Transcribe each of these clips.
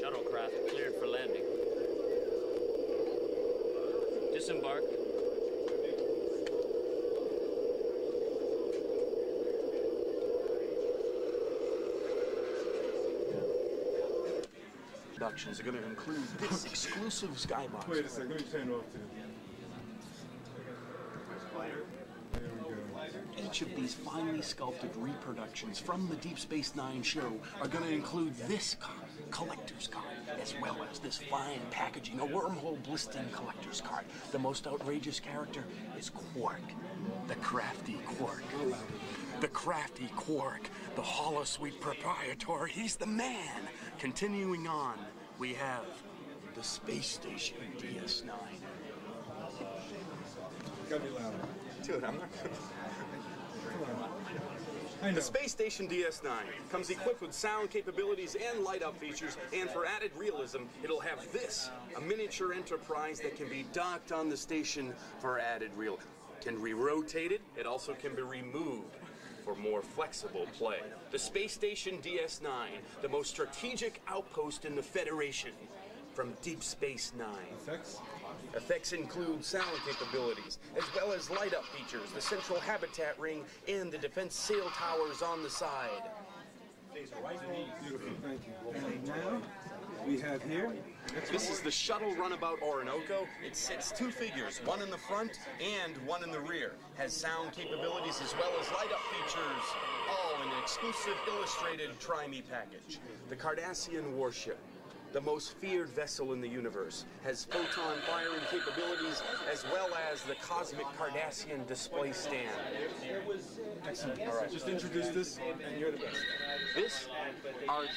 Shuttlecraft cleared for landing. Disembark. Productions are going to include this exclusive skybox. Wait a second, let me turn it off too. Each of these finely sculpted reproductions from the Deep Space Nine show are going to include this collector's card, as well as this fine packaging, a wormhole blistered collector's card. The most outrageous character is Quark, the crafty Quark. The crafty Quark, the holosuite proprietor, he's the man. Continuing on, we have the space station DS9. Gotta be louder. Dude, I'm not gonna... The The Space Station DS9 comes equipped with sound capabilities and light-up features, and for added realism, it'll have this, a miniature Enterprise that can be docked on the station for added realism. Can be rotated, it also can be removed for more flexible play. The Space Station DS9, the most strategic outpost in the Federation, from Deep Space Nine. Effects? Effects include sound capabilities, as well as light-up features, the central habitat ring, and the defense sail towers on the side. Beautiful, thank you. And now, we have here... This is the shuttle runabout Orinoco. It sits two figures, one in the front and one in the rear. Has sound capabilities as well as light-up features, all in an exclusive illustrated Try-Me package. The Cardassian warship, the most feared vessel in the universe, has photon firing capabilities as well as the cosmic Cardassian display stand. Excellent. All right, just introduce this, and you're the best.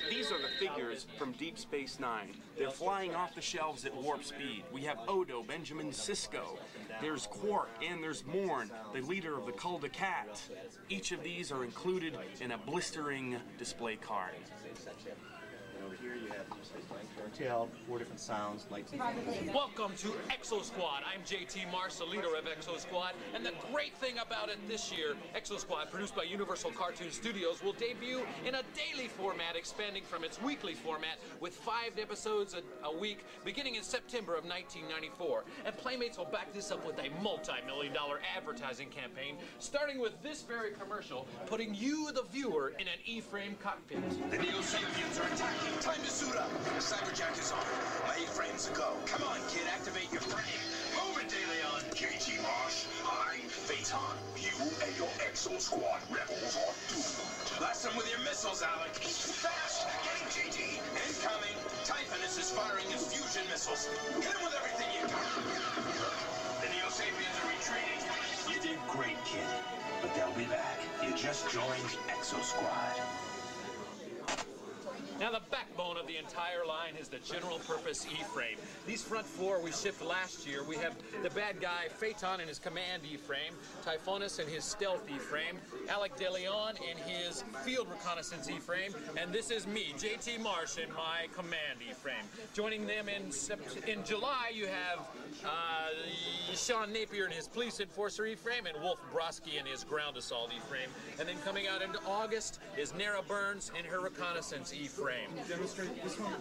These are the figures from Deep Space Nine. They're flying off the shelves at warp speed. We have Odo, Benjamin Sisko. There's Quark, and there's Morn, the leader of the Cul de Cat. Each of these are included in a blistering display card. Over here you have tail, 4 different sounds, lights. Welcome to Exo Squad. I'm JT Marsh, the leader of Exo Squad, and the great thing about it this year, Exo Squad, produced by Universal Cartoon Studios, will debut in a daily format, expanding from its weekly format with 5 episodes a week, beginning in September of 1994. And Playmates will back this up with a multi-million-dollar advertising campaign, starting with this very commercial, putting you, the viewer, in an E-frame cockpit. The Neo-Sapiens are attacking. Time to suit up. The Cyberjack is on. My A-frame's a go. Come on, kid, activate your frame. Move it, De Leon. JT Marsh, I'm Phaeton. You and your Exo Squad rebels are doomed. Blast them with your missiles, Alec. Fast! Get him, JT. Incoming. Typhonus is firing his fusion missiles. Hit him with everything you got. The Neo-Sapiens are retreating. You did great, kid. But they'll be back. You just joined Exo Squad. Now the backbone of the entire line is the general purpose E-frame. These front 4 we shipped last year. We have the bad guy Phaeton in his command E-frame, Typhonus in his stealth E-frame, Alec De Leon in his field reconnaissance E-frame, and this is me, JT Marsh, in my command E-frame. Joining them in July, you have Sean Napier in his police enforcer E-frame, and Wolf Brodsky in his ground assault E-frame. And then coming out into August is Nara Burns in her reconnaissance E-frame. Can you demonstrate this one?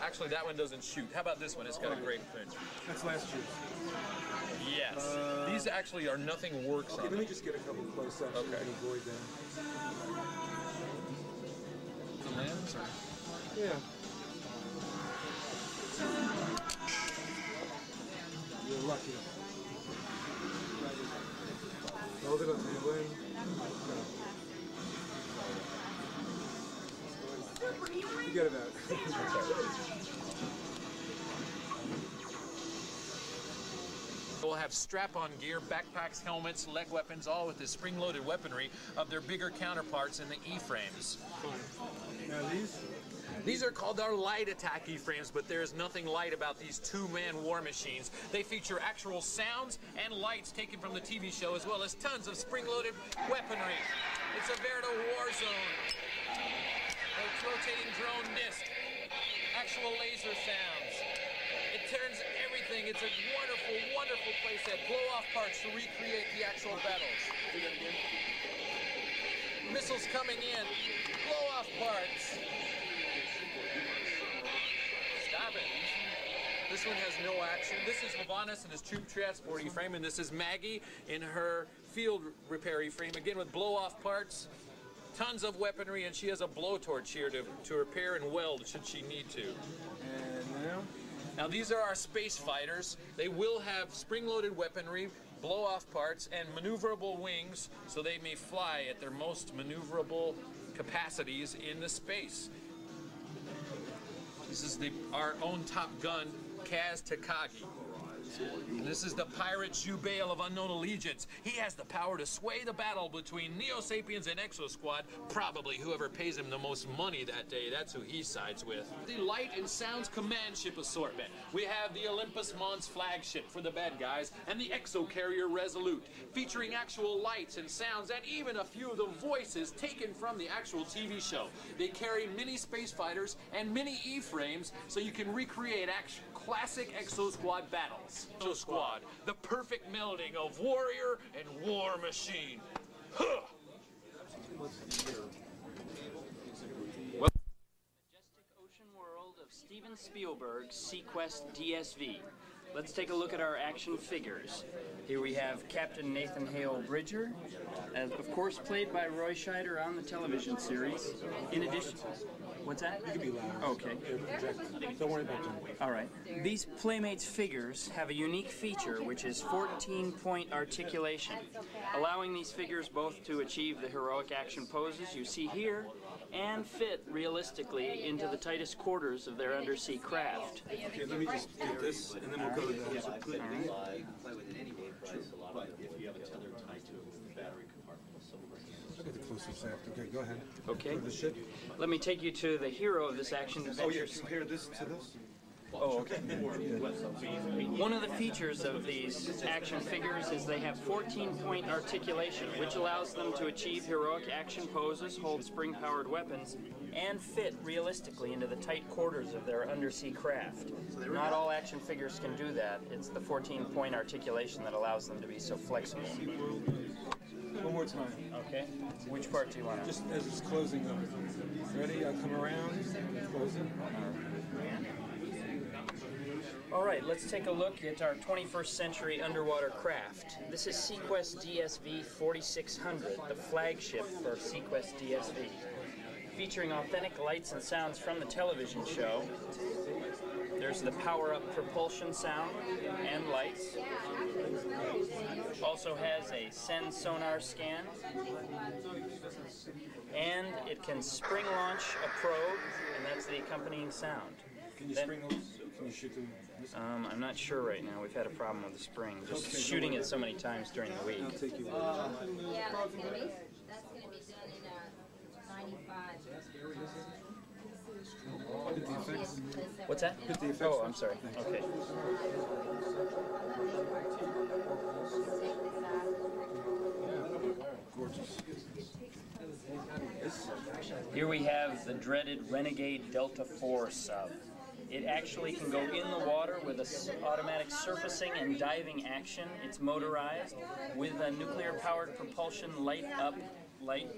Actually, that one doesn't shoot. How about this one? It's got a great print. That's last year. Yes. These actually are nothing works Okay, on let me them. just get a couple close-ups so we can avoid that. The lens? Or? Yeah. You're lucky. Hold it up, man. Forget about it. We'll have strap-on gear, backpacks, helmets, leg weapons, all with the spring-loaded weaponry of their bigger counterparts in the E-frames. Now These are called our light attack E-frames, but there is nothing light about these 2-man war machines. They feature actual sounds and lights taken from the TV show, as well as tons of spring-loaded weaponry. It's a veritable war zone. It's rotating drone disc, actual laser sounds. It turns everything. It's a wonderful, wonderful playset. Blow-off parts to recreate the actual battles. Missiles coming in. Blow-off parts. This one has no action. This is Havanas in his troop transport E-frame, and this is Maggie in her field repair E-frame, again with blow-off parts, tons of weaponry, and she has a blowtorch here to repair and weld should she need to. And now? Now these are our space fighters. They will have spring-loaded weaponry, blow-off parts, and maneuverable wings, so they may fly at their most maneuverable capacities in the space. This is our own Top Gun, Kaz Takagi. And this is the pirate Jubail of Unknown Allegiance. He has the power to sway the battle between Neo-Sapiens and Exo Squad. Probably whoever pays him the most money that day, that's who he sides with. The Light and Sounds Command Ship assortment. We have the Olympus Mons flagship for the bad guys, and the Exo Carrier Resolute, featuring actual lights and sounds, and even a few of the voices taken from the actual TV show. They carry mini space fighters and mini E-frames, so you can recreate classic Exo Squad battles. Exo Squad, the perfect melding of warrior and war machine. Huh. Majestic ocean world of Steven Spielberg's Seaquest DSV. Let's take a look at our action figures. Here we have Captain Nathan Hale Bridger, of course played by Roy Scheider on the television series. In addition, what's that? You can be loud. Okay. Don't worry about them. All right. These Playmates figures have a unique feature, which is 14-point articulation, allowing these figures both to achieve the heroic action poses you see here and fit realistically into the tightest quarters of their undersea craft. Okay, let me just get this, and then we'll go to that. All right. Play with any game device, but if you have a tether tied to a battery compartment, I'll get the close-ups after. Okay, go ahead. Okay. Go to the ship. Let me take you to the hero of this action Oh, yeah, adventure. compare this to this. Oh, okay. One of the features of these action figures is they have 14-point articulation, which allows them to achieve heroic action poses, hold spring-powered weapons, and fit realistically into the tight quarters of their undersea craft. Not all action figures can do that. It's the 14-point articulation that allows them to be so flexible. One more time. Okay. Which part do you want to? Just as it's closing up. Ready? I'll come around. Close it. All right, let's take a look at our 21st century underwater craft. This is Seaquest DSV 4600, the flagship for Seaquest DSV. Featuring authentic lights and sounds from the television show. There's the power-up propulsion sound and lights. Also has a Sen sonar scan. And it can spring launch a probe, and that's the accompanying sound. Can you spring those? Can you shoot them? I'm not sure right now. We've had a problem with the spring. Just shooting it so many times during the week. I'll take you. Yeah, that's gonna be done in 95. Hit the effects. What's that? Hit the effects. Oh, I'm sorry. Okay. Gorgeous. Here we have the dreaded Renegade Delta IV sub. It actually can go in the water with an automatic surfacing and diving action. It's motorized with a nuclear-powered propulsion light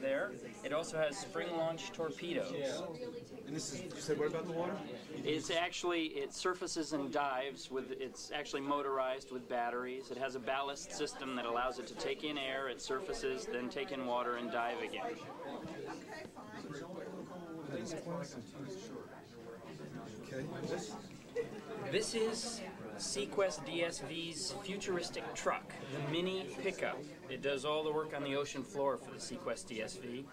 there. It also has spring-launch torpedoes. And this is, you said what about the water? It surfaces and dives it's actually motorized with batteries. It has a ballast system that allows it to take in air, it surfaces, then take in water and dive again. Okay. This is Seaquest DSV's futuristic truck, the mini pickup. It does all the work on the ocean floor for the Seaquest DSV,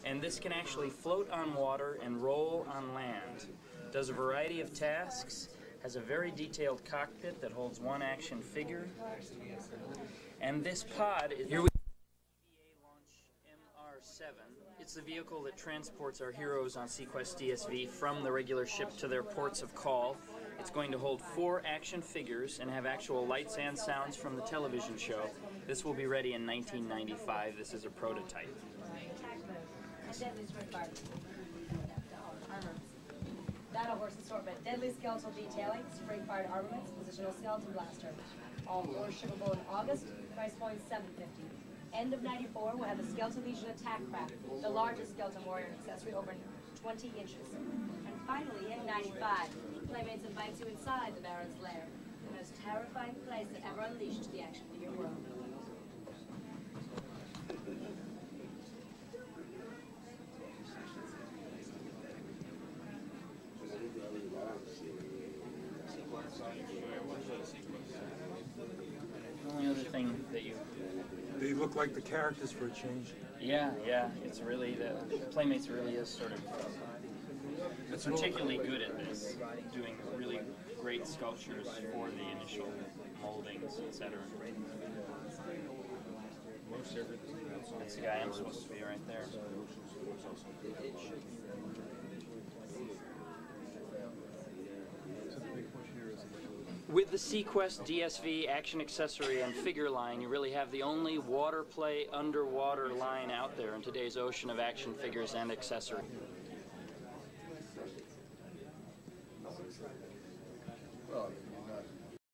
and this can actually float on water and roll on land. Does a variety of tasks, has a very detailed cockpit that holds one action figure, and this pod is... Here we launch MR7. It's the vehicle that transports our heroes on Seaquest DSV from the regular ship to their ports of call. It's going to hold 4 action figures and have actual lights and sounds from the television show. This will be ready in 1995. This is a prototype. Battle horse assortment, deadly skeletal detailing, spring-fired armaments, positional skeleton blaster. All 4 shippable in August, price point $750. End of 94, we'll have the Skeleton Legion attack craft, the largest skeleton warrior accessory over 20 inches. And finally, in 95, Playmates invites you inside the Baron's lair, the most terrifying place that ever unleashed the action figure world. The only other thing that you... They look like the characters for a change. Yeah, it's really, the Playmates really is sort of particularly good at this, doing really great sculptures for the initial moldings, etc. That's the guy I'm supposed to be right there. With the Seaquest DSV action accessory and figure line, you really have the only water play underwater line out there in today's ocean of action figures and accessories.